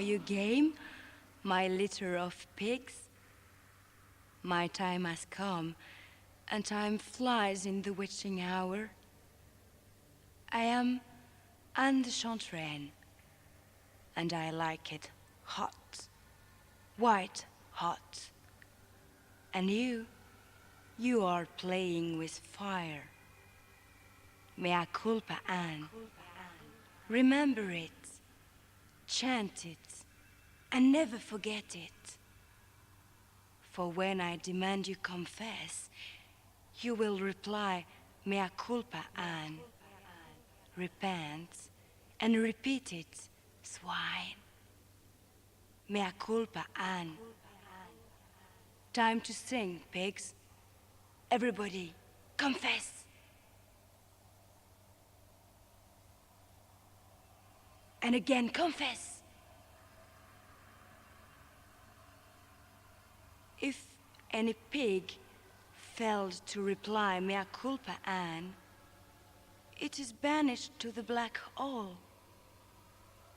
you game, my litter of pigs? My time has come, and time flies in the witching hour. I am Anne De Chantraine, and I like it hot, white hot. And you are playing with fire. Mea culpa, Anne. Remember it, chant it, and never forget it. For when I demand you confess, you will reply, Mea culpa, Anne. Repent, and repeat it, swine. Mea culpa, Anne. Time to sing, pigs. Everybody, confess. And again, confess. If any pig failed to reply, Mea culpa, Anne, it is banished to the black hole.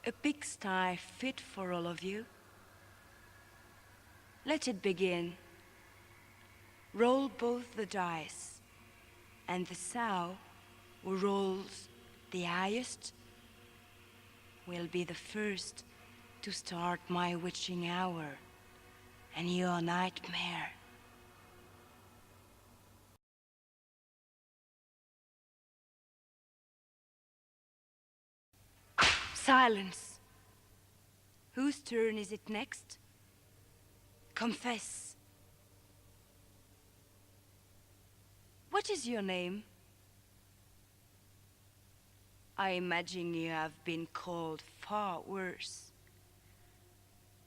A pigsty fit for all of you. Let it begin. Roll both the dice, and the sow who rolls the highest will be the first to start my witching hour and your nightmare. Silence. Whose turn is it next? Confess. What is your name? I imagine you have been called far worse.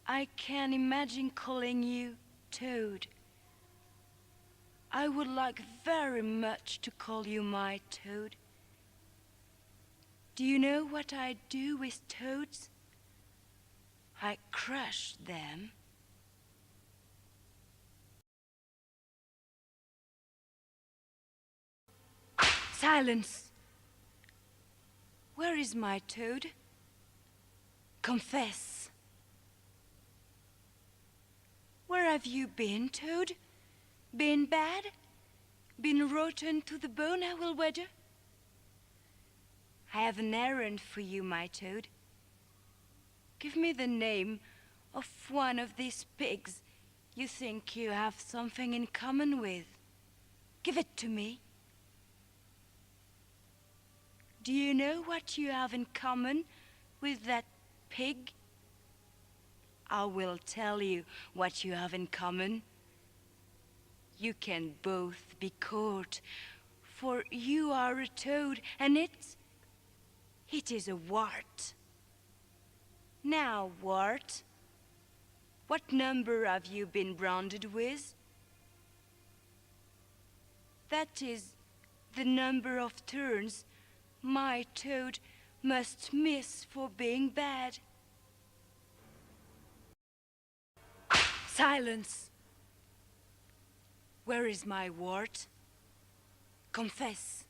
I can imagine calling you Toad. I would like very much to call you my Toad. Do you know what I do with toads? I crush them. Silence! Where is my Toad? Confess. Where have you been, Toad? Been bad? Been rotten to the bone, I will wager? I have an errand for you, my Toad. Give me the name of one of these pigs you think you have something in common with. Give it to me. Do you know what you have in common with that pig? I will tell you what you have in common. You can both be caught, for you are a toad, and it is a wart. Now, wart, what number have you been branded with? That is the number of turns my Toad must miss for being bad. Silence! Where is my wart? Confess.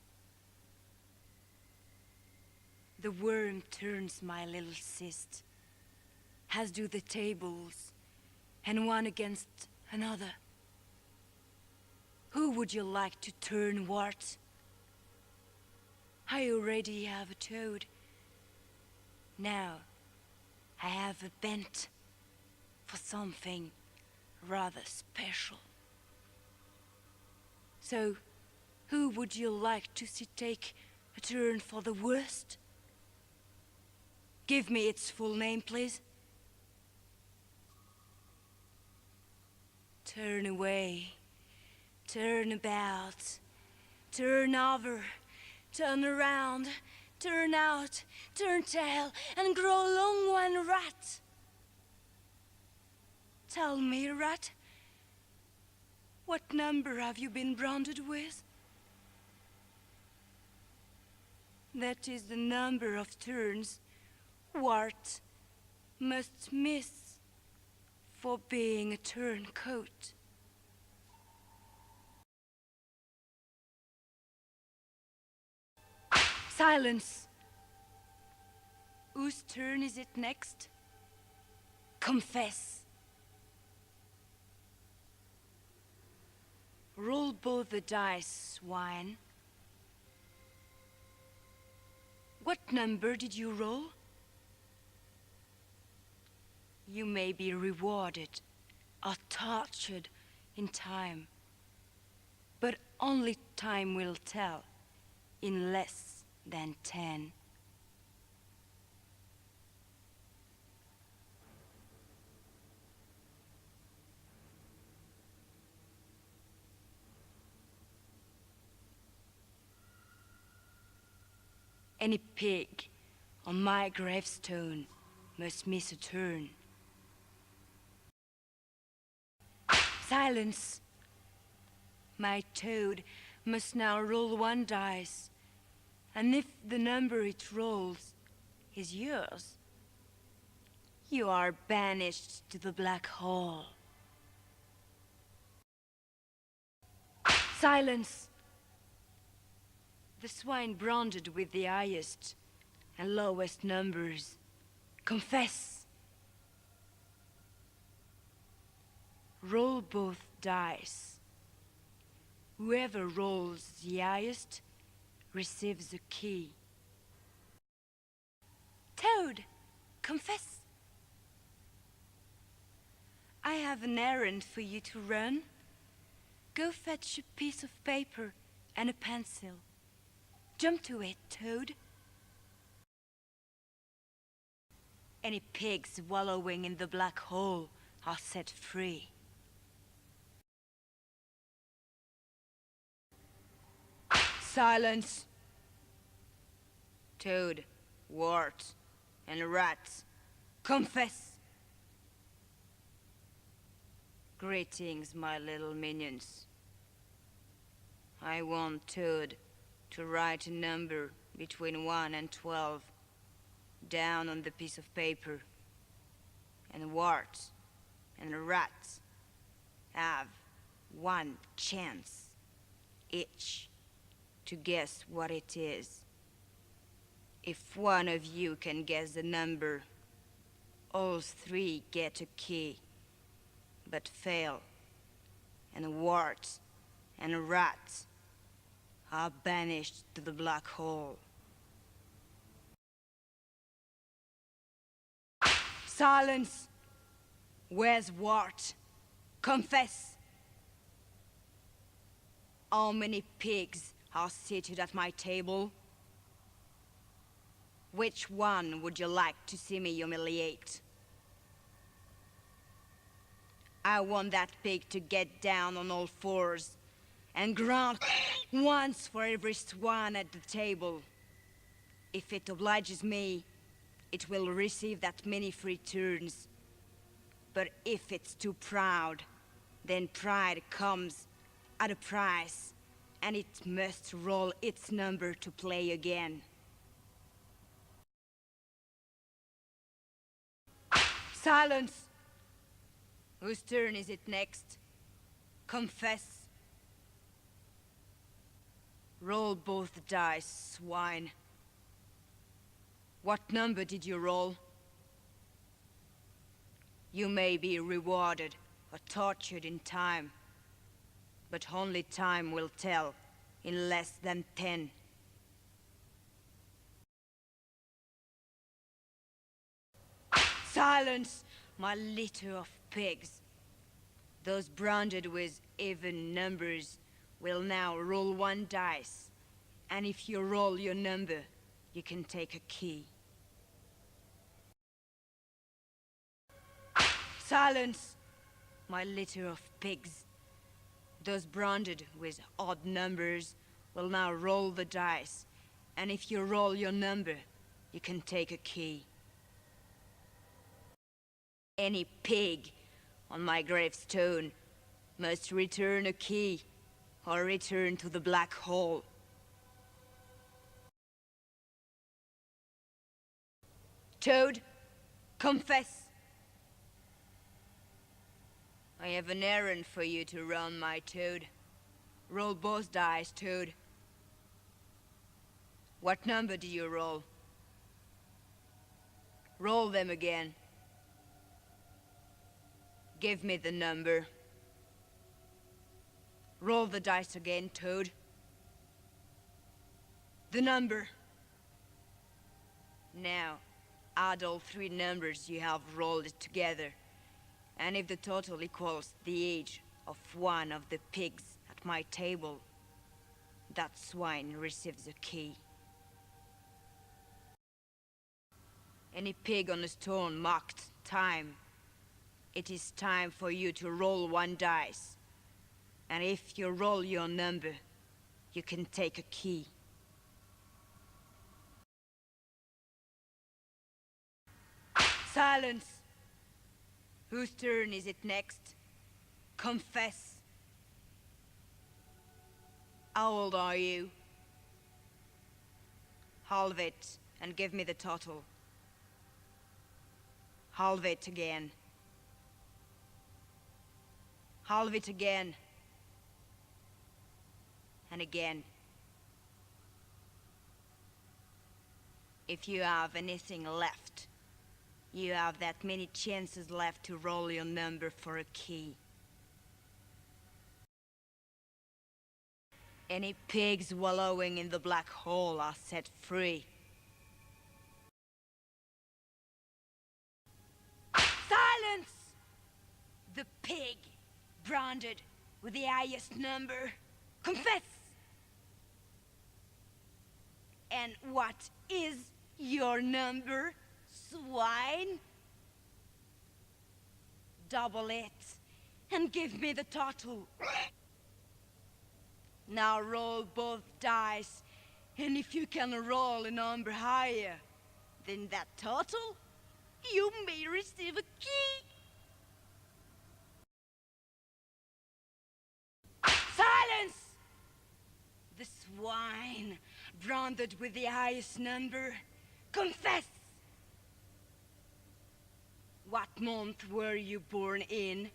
The worm turns my little cyst, as do the tables, and one against another. Who would you like to turn, wart? I already have a Toad. Now, I have a bent for something rather special. So, who would you like to see take a turn for the worst? Give me its full name, please. Turn away, turn about, turn over, turn around, turn out, turn tail, and grow long one, rat. Tell me, rat, what number have you been branded with? That is the number of turns wart must miss for being a turncoat. Silence! Whose turn is it next? Confess. Roll both the dice, swine. What number did you roll? You may be rewarded or tortured in time, but only time will tell in less than 10. Any pig on my gravestone must miss a turn. Silence! My toad must now roll one dice, and if the number it rolls is yours, you are banished to the black hole. Silence! The swine branded with the highest and lowest numbers. Confess! Roll both dice. Whoever rolls the highest receives a key. Toad, confess! I have an errand for you to run. Go fetch a piece of paper and a pencil. Jump to it, Toad. Any pigs wallowing in the black hole are set free. Silence! Toad, wart, and rat, confess! Greetings, my little minions. I want Toad to write a number between 1 and 12 down on the piece of paper, and wart and rat have one chance each to guess what it is. If one of you can guess the number, all three get a key, but fail, and wart and rat are banished to the black hole. Silence! Where's wart? Confess! How many pigs are seated at my table? Which one would you like to see me humiliate? I want that pig to get down on all fours and grunt once for every swan at the table. If it obliges me, it will receive that many free turns. But if it's too proud, then pride comes at a price, and it must roll its number to play again. Silence! Whose turn is it next? Confess. Roll both dice, swine. What number did you roll? You may be rewarded or tortured in time, but only time will tell in less than 10. Silence, my litter of pigs. Those branded with even numbers will now roll one dice, and if you roll your number, you can take a key. Silence, my litter of pigs. Those branded with odd numbers will now roll the dice, and if you roll your number, you can take a key. Any pig on my gravestone must return a key or return to the black hole. Toad, confess. I have an errand for you to run, my Toad. Roll both dice, Toad. What number do you roll? Roll them again. Give me the number. Roll the dice again, Toad. The number. Now, add all three numbers you have rolled together. And if the total equals the age of one of the pigs at my table, that swine receives a key. Any pig on a stone marked time, it is time for you to roll one dice. And if you roll your number, you can take a key. Silence! Whose turn is it next? Confess. How old are you? Halve it and give me the total. Halve it again. Halve it again. And again. If you have anything left, you have that many chances left to roll your number for a key. Any pigs wallowing in the black hole are set free. Silence! The pig branded with the highest number. Confess! And what is your number, swine? Double it and give me the total. Now roll both dice, and if you can roll a number higher than that total, you may receive a key. Silence! The swine branded with the highest number. Confess! What month were you born in?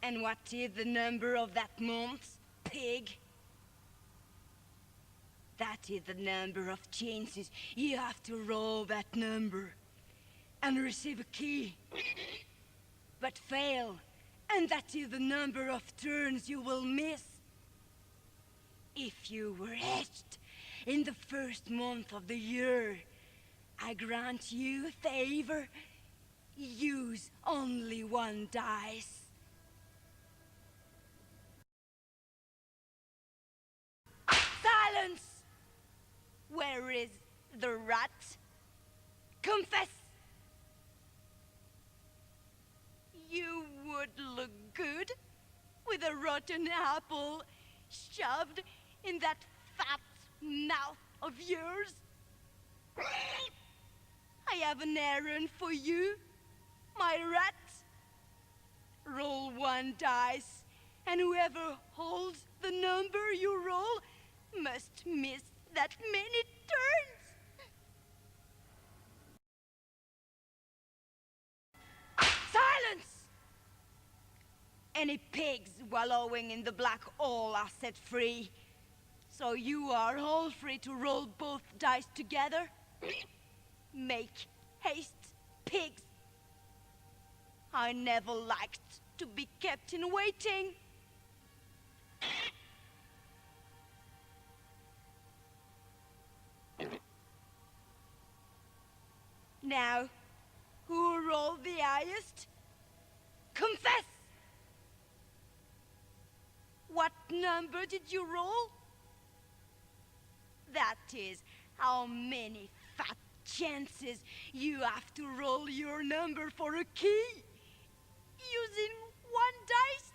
And what is the number of that month, pig? That is the number of chances you have to roll that number and receive a key. But fail, and that is the number of turns you will miss. If you were hatched in the first month of the year, I grant you a favor. Use only one dice. Silence! Where is the rat? Confess! You would look good with a rotten apple shoved in that fat mouth of yours. I have an errand for you, my rat. Roll one dice, and whoever holds the number you roll must miss that many turns. Silence! Any pigs wallowing in the black hole are set free. So you are all free to roll both dice together. Make haste, pigs. I never liked to be kept in waiting. Now, who rolled the highest? Confess! What number did you roll? That is how many fat chances you have to roll your number for a key using one dice.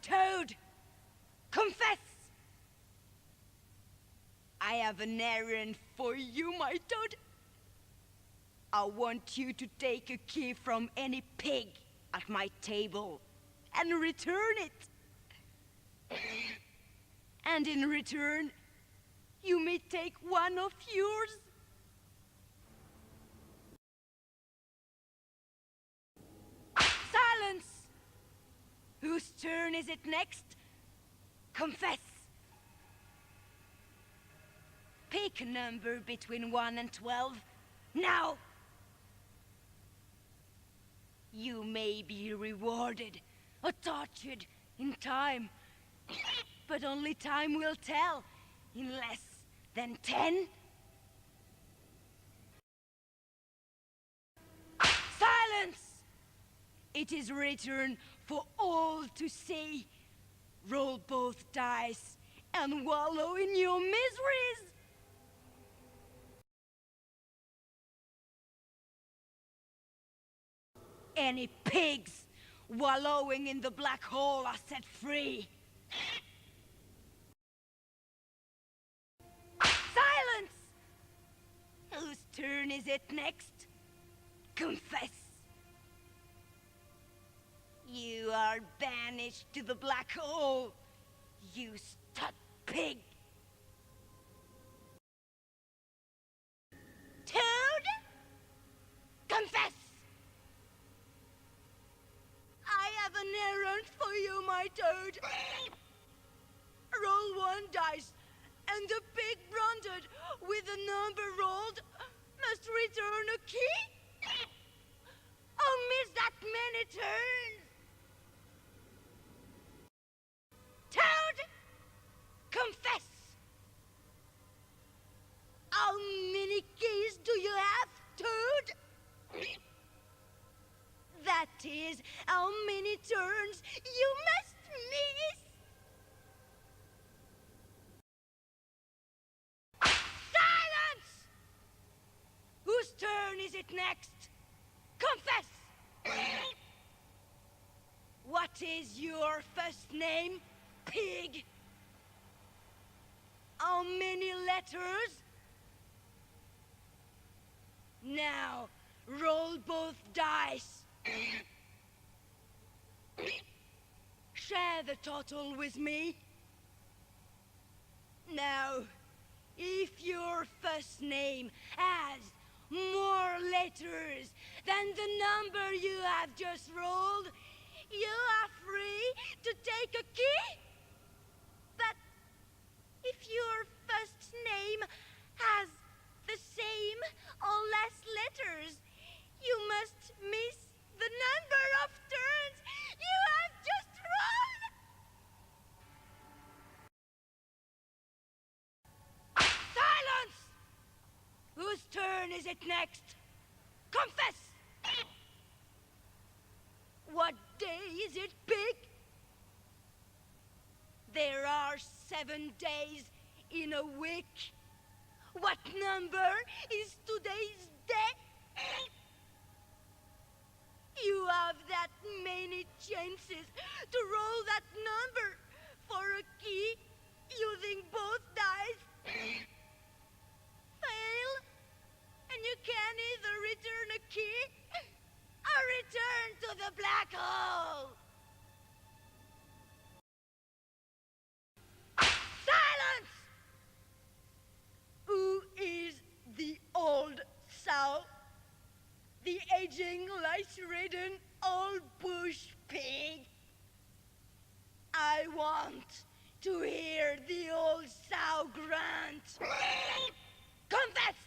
Toad, confess! I have an errand for you, my Toad. I want you to take a key from any pig at my table and return it. And in return, you may take one of yours. Silence! Whose turn is it next? Confess. Pick a number between 1 and 12. Now! You may be rewarded or tortured in time, but only time will tell in less than 10. Silence! It is written for all to see. Roll both dice and wallow in your miseries. Any pigs wallowing in the black hole are set free. Silence! Whose turn is it next? Confess. You are banished to the black hole, you stud pig. Toad? Confess! I have an errand for you, my toad. Roll 1 dice, and the pig branded with the number rolled must return a key? Oh, miss that many turns! Toad! Confess! How many keys do you have, Toad? That is how many turns you must miss! Silence! Whose turn is it next? Confess! What is your first name, pig? How many letters? Now, roll both dice. Share the total with me. Now, if your first name has more letters than the number you have just rolled, you are free to take a key. But if your first name has the same or less letters, you must miss the number of turns you have just rolled. Silence! Whose turn is it next? Confess! What day is it, pig? There are 7 days in a week. What number is today's day? You have that many chances to roll that number for a key using both dice. Fail, and you can either return a key or return to the black hole. Silence! Who is the old sow? The aging, lice-ridden, old bush pig? I want to hear the old sow grunt. Confess!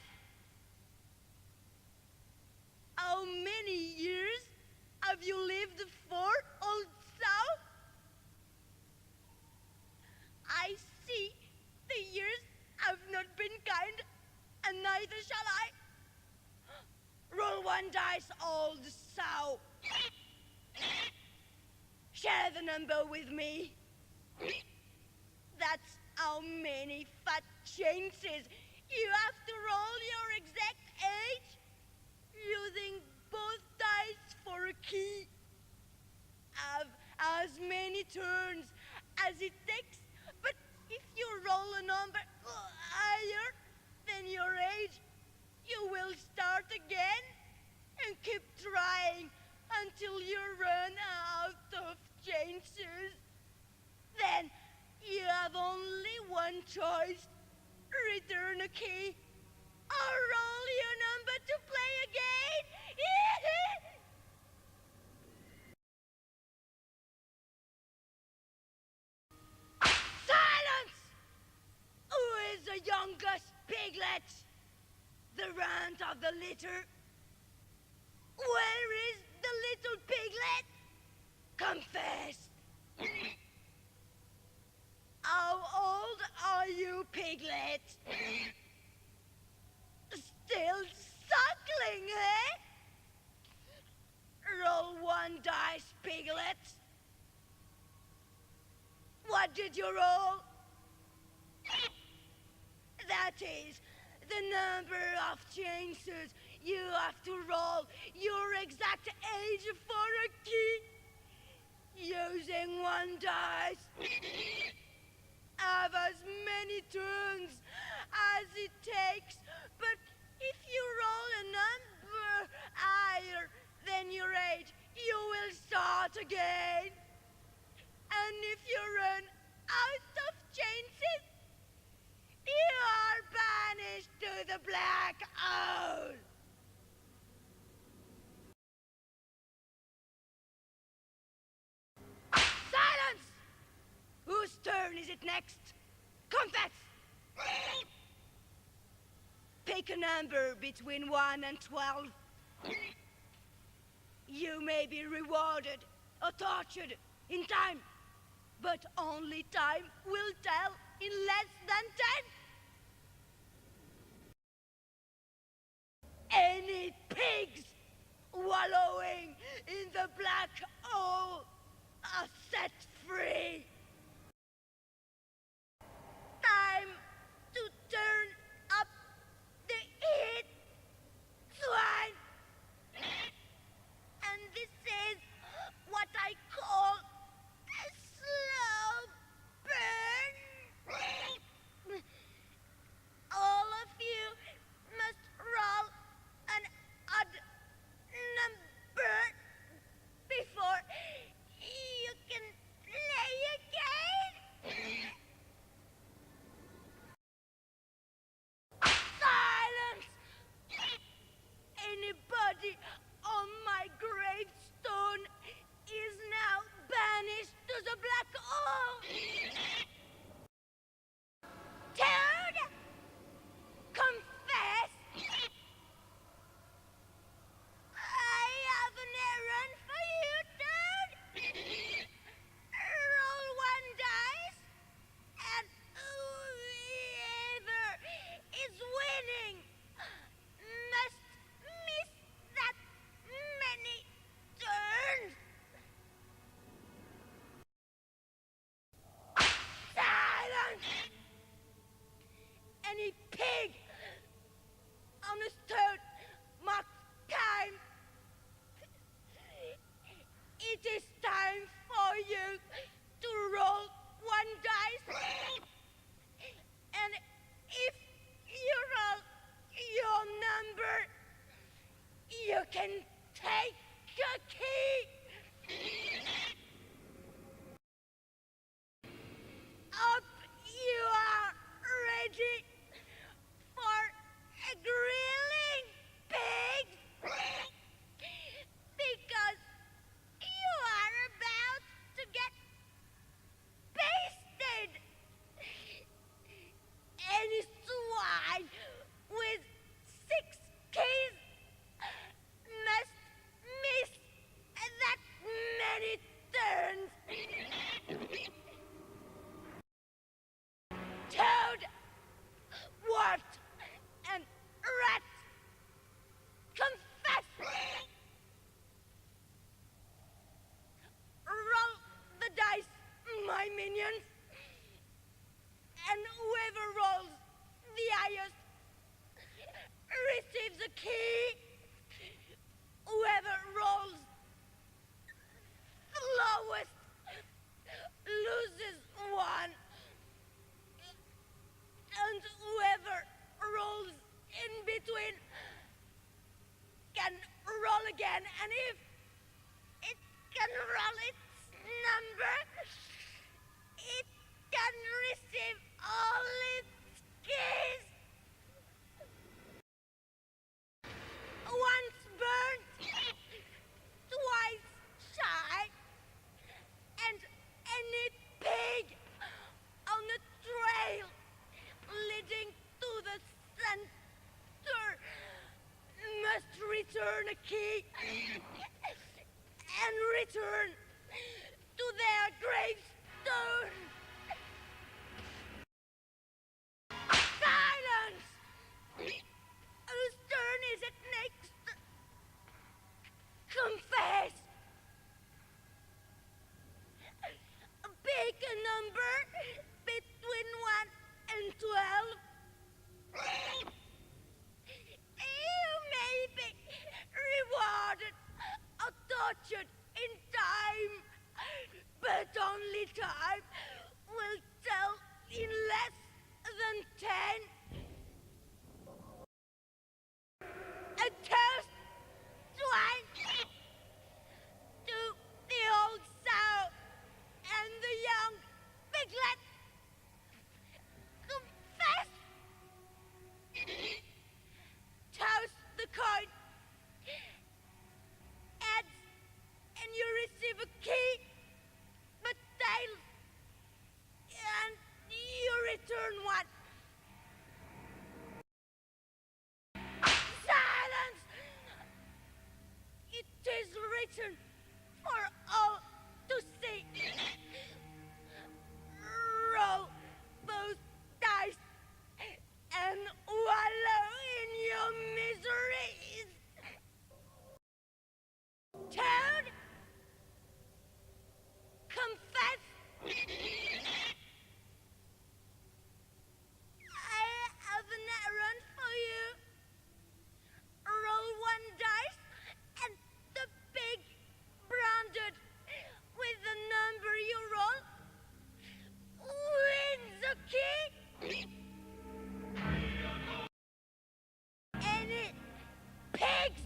How many years have you lived for, old sow? I see the years have not been kind, and neither shall I. Roll 1 dice, old sow. Share the number with me. That's how many fat chances you have to roll your exact age using both dice for a key. Have as many turns as it takes, but if you roll a number higher than your age, you will start again and keep trying until you run out of chances. Then you have only one choice: return a key or roll your number to play again. Silence! Who is the youngest Piglet, the runt of the litter. Where is the little piglet? Confess. How old are you, Piglet? Still suckling, eh? Roll one dice, Piglet. What did you roll? That is the number of chances you have to roll your exact age for a key. Using one dice. Have as many turns as it takes, but if you roll a number higher than your age, you will start again. And if you run out of chances, you are banished to the black hole. Silence! Whose turn is it next? Confess! Pick a number between 1 and 12. You may be rewarded or tortured in time, but only time will tell in less than 10. Any pigs wallowing in the black hole are set free. Time to turn up the heat, swine. And this is what I call a slow burn. All of you must roll an odd number before you can play again. Silence! Anybody on my gravestone is now banished to the black hole. Toad! Confess! I have an errand for you, Toad. Roll one dice, and whoever is winning must miss that many turns. Silence! Any pig on his toad marks time. It is time for you to roll one dice. And if you roll your number, you can take a key. Up you are ready for a grilling, pig. Because you are about to get basted. Any swine with 6 keys must miss that many turns. Toad, wart, and rat, confess! Roll the dice, my minions, and whoever rolls the highest receives a key. Whoever rolls the lowest loses one. And whoever rolls in between can roll again. And if it can roll its number, it can receive all its keys. a key and return to their gravestone. Silence! Whose turn is it next? Confess! Pick a number between 1 and 12. You may be rewarded or tortured in time, but only time will tell in less than 10. A toast, swine, to the old sow and the young piglet. Confess. Toss the coin. Heads, and you receive a key. But tails, and you return one. Silence! It is written for all to see. Roll those dice and wallow in your miseries. Toad, confess. I have an errand for you. Roll 1 dice and the pig branded with the number you roll wins the key. Any pigs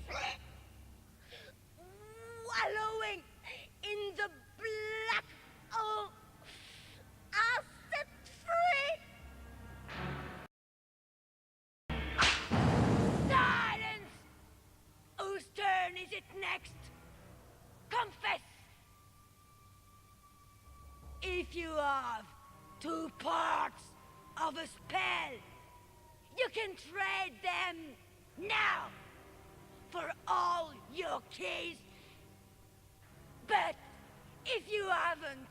wallowing in the black hole are set free. Silence! Whose turn is it next? Confess! If you have 2 parts of a spell, you can trade them now for all your keys. But if you haven't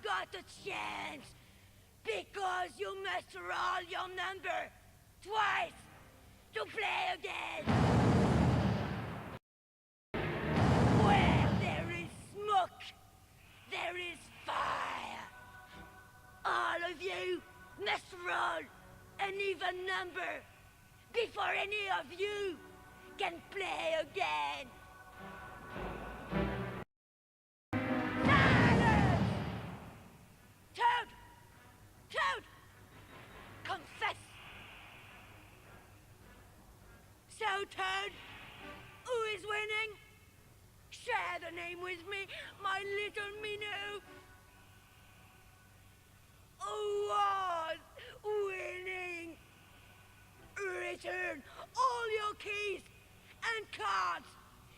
got a chance, because you must roll your number twice to play again. Where there is smoke, there is fire. All of you must roll an even number before any of you can play again. Silence! Toad! Toad! Confess! So, Toad, who is winning? Share the name with me, my little minnow. Who was winning? Return all your keys and cards,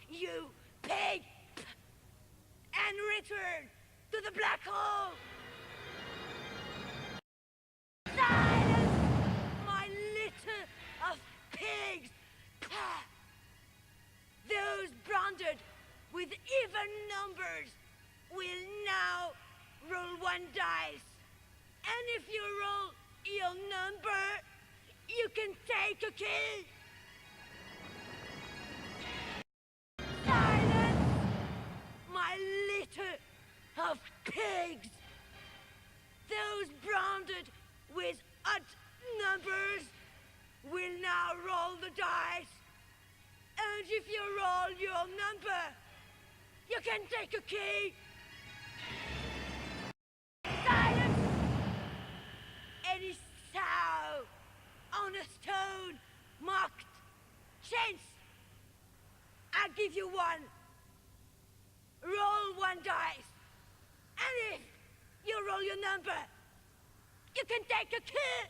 you pig! And return to the black hole! Silence, my litter of pigs! Those branded with even numbers will now roll 1 dice. And if you roll your number, you can take a key. Silence, my litter of pigs! Those branded with odd numbers will now roll the dice. And if you roll your number, you can take a key. Silence! Any sow on a stone marked chance, I'll give you 1. Roll 1 dice. And if you roll your number, you can take a key.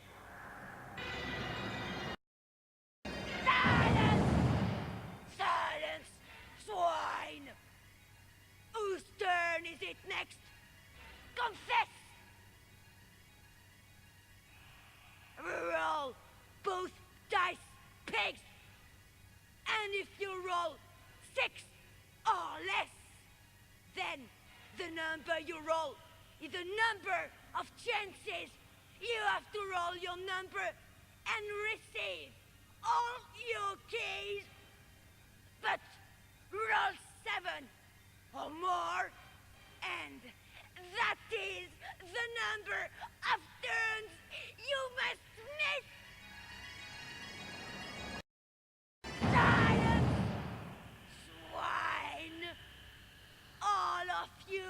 Silence! Silence, swine! Whose turn is it next? Confess! Roll both dice, pigs! And if number you roll is the number of chances you have to roll your number and receive all your keys. But roll 7 or more, and that is the number of turns you must miss. Silence, swine! All of you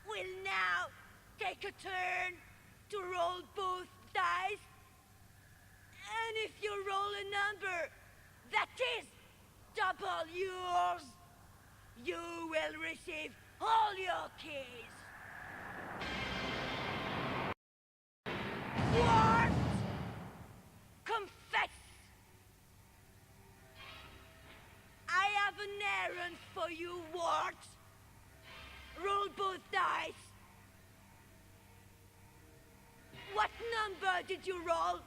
will now take a turn to roll both dice. And if you roll a number that is double yours, you will receive all your keys. What? Confess. I have an errand for you, Wart. Roll both dice. What number did you roll?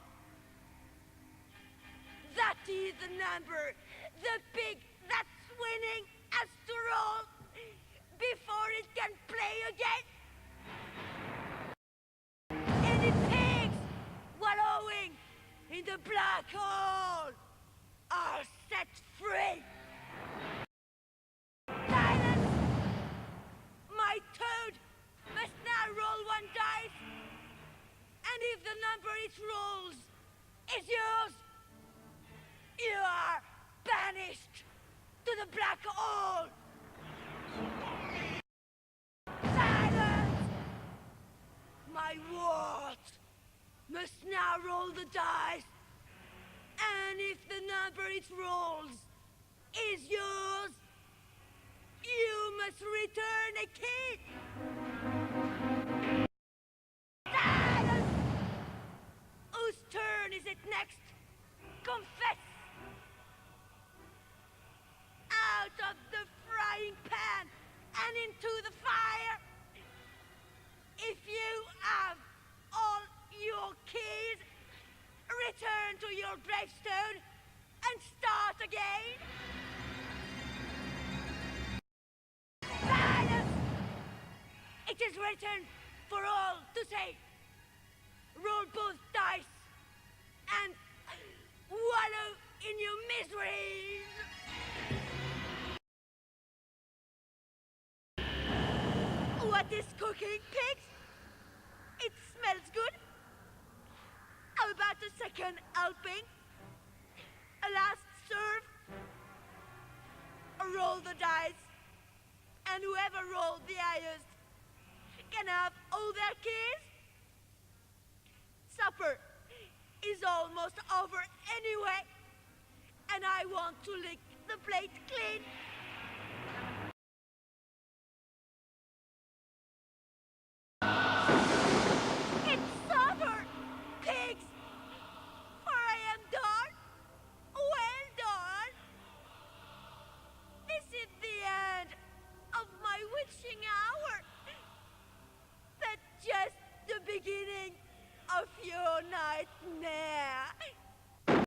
That is the number the pig that's winning has to roll before it can play again. Any pigs wallowing in the black hole are set free. Silence! My toad must now roll one dice, and if the number it rolls is yours, you are banished to the black hole. Silence! My wart must now roll the dice, and if the number it rolls is yours, you must return a key. Silence! Whose turn is it next? Confess! Out of the frying pan and into the fire. If you have all your keys, return to your gravestone and start again. Silence! It is written for all to say, roll both dice and wallow in your miseries. What is cooking, pigs? It smells good. How about a second helping? A last serve? Roll the dice, and whoever rolled the highest can have all their keys. Supper is almost over anyway, and I want to lick the plate clean.